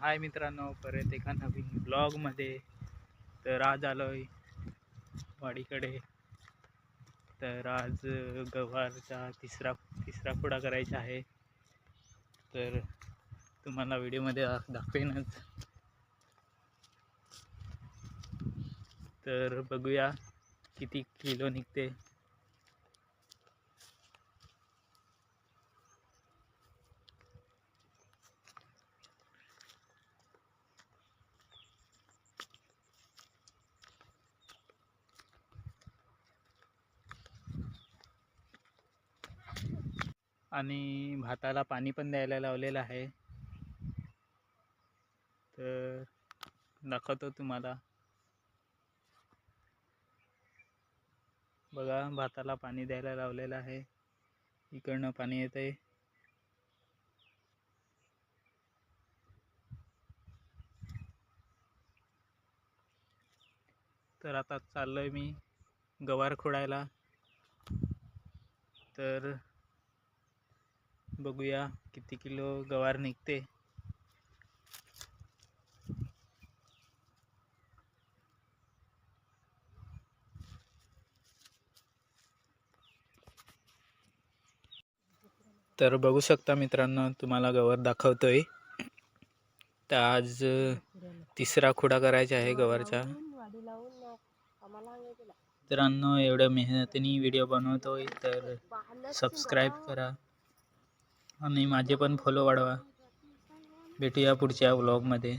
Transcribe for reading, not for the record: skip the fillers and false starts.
हाय मित्रांनो, परत एका नवीन ब्लॉगमध्ये. तर आज आलोय वाडीकडे. तर आज गवारचा तिसरा खुडा करायचा आहे. तर तुम्हाला व्हिडिओमध्ये दाखवेनच. तर बघूया किती किलो निघते. आणि भाताला पाणी पण द्यायला लावलेलं आहे. तर दाखवतो तुम्हाला. बघा, भाताला पाणी द्यायला लावलेलं आहे. इकडनं पाणी येतंय. तर आता चाललोय मी गवार खोडायला. तर बघूया किती किलो गवार निघते. तर बघू शकता मित्रांनो, तुम्हाला गवार दाखवतोय. तर आज तिसरा खुडा करायचा आहे गवारचा. मित्रांनो, एवढ्या मेहनतीने व्हिडिओ बनवतोय, तर सबस्क्राईब करा आणि माझे पण फॉलो वाढवा. भेटूया पुढच्या व्लॉगमध्ये.